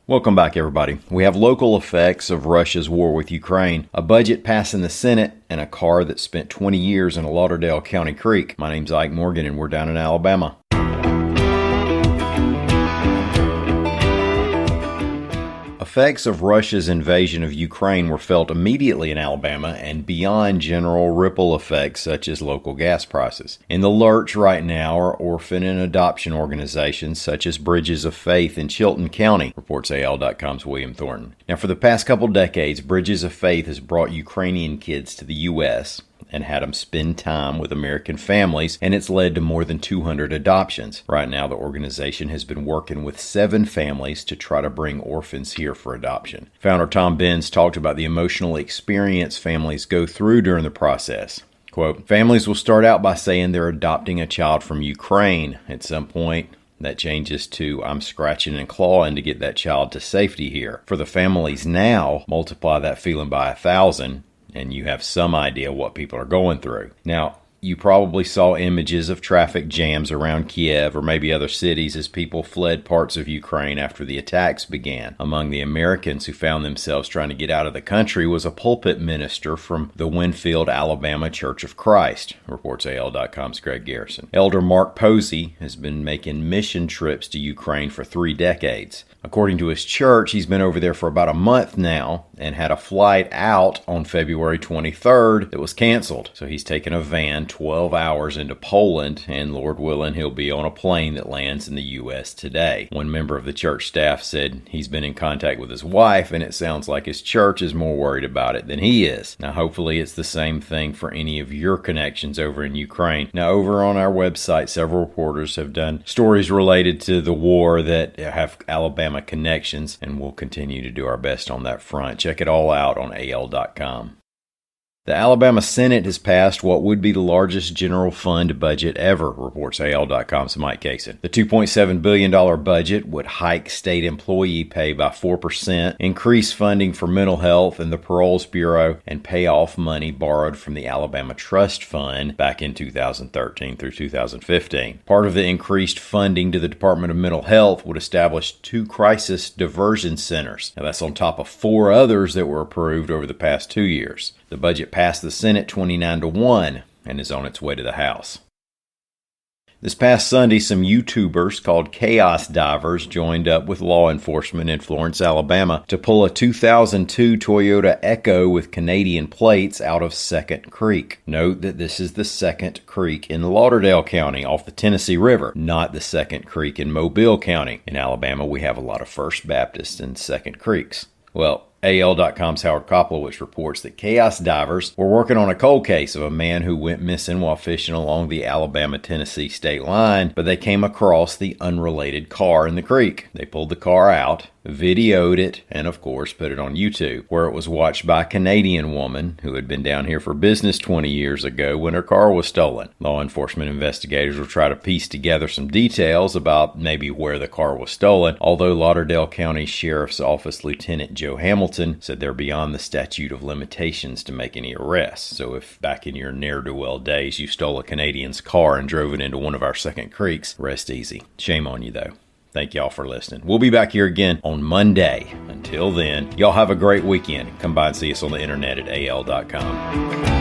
Welcome back, everybody. We have local effects of Russia's war with Ukraine, a budget passed in the Senate, and a car that spent 20 years in a Lauderdale County creek. My name's Ike Morgan, and we're down in Alabama. Effects of Russia's invasion of Ukraine were felt immediately in Alabama and beyond general ripple effects such as local gas prices. In the lurch right now are orphan and adoption organizations such as Bridges of Faith in Chilton County, reports AL.com's William Thornton. Now, for the past couple decades, Bridges of Faith has brought Ukrainian kids to the U.S., and had them spend time with American families, and it's led to more than 200 adoptions. Right now, the organization has been working with 7 families to try to bring orphans here for adoption. Founder Tom Benz talked about the emotional experience families go through during the process. Quote, "Families will start out by saying they're adopting a child from Ukraine. At some point, that changes to, I'm scratching and clawing to get that child to safety here. For the families now, multiply that feeling by 1,000, and you have some idea what people are going through." Now, you probably saw images of traffic jams around Kiev or maybe other cities as people fled parts of Ukraine after the attacks began. Among the Americans who found themselves trying to get out of the country was a pulpit minister from the Winfield, Alabama Church of Christ, reports AL.com's Greg Garrison. Elder Mark Posey has been making mission trips to Ukraine for 3 decades. According to his church, he's been over there for about a month now and had a flight out on February 23rd that was canceled. So he's taken a van 12 hours into Poland, and Lord willing, he'll be on a plane that lands in the U.S. today. One member of the church staff said he's been in contact with his wife, and it sounds like his church is more worried about it than he is. Now, hopefully it's the same thing for any of your connections over in Ukraine. Now, over on our website, several reporters have done stories related to the war that have Alabama connections, and we'll continue to do our best on that front. Check it all out on AL.com. The Alabama Senate has passed what would be the largest general fund budget ever, reports AL.com's Mike Cason. The $2.7 billion budget would hike state employee pay by 4%, increase funding for mental health and the Paroles Bureau, and pay off money borrowed from the Alabama Trust Fund back in 2013 through 2015. Part of the increased funding to the Department of Mental Health would establish 2 crisis diversion centers. Now, that's on top of 4 others that were approved over the past 2 years. The budget passed the Senate 29-1 and is on its way to the House. This past Sunday, some YouTubers called Chaos Divers joined up with law enforcement in Florence, Alabama to pull a 2002 Toyota Echo with Canadian plates out of Second Creek. Note that this is the Second Creek in Lauderdale County off the Tennessee River, not the Second Creek in Mobile County. In Alabama, we have a lot of First Baptist and Second Creeks. Well, AL.com's Howard Koplowitz reports that Chaos Divers were working on a cold case of a man who went missing while fishing along the Alabama-Tennessee state line, but they came across the unrelated car in the creek. They pulled the car out, videoed it, and of course put it on YouTube, where it was watched by a Canadian woman who had been down here for business 20 years ago when her car was stolen. Law enforcement investigators will try to piece together some details about maybe where the car was stolen, although Lauderdale County Sheriff's Office Lieutenant Joe Hamilton said they're beyond the statute of limitations to make any arrests. So if back in your ne'er-do-well days you stole a Canadian's car and drove it into one of our Second Creeks, rest easy. Shame on you, though. Thank y'all for listening. We'll be back here again on Monday. Until then, y'all have a great weekend. Come by and see us on the internet at AL.com.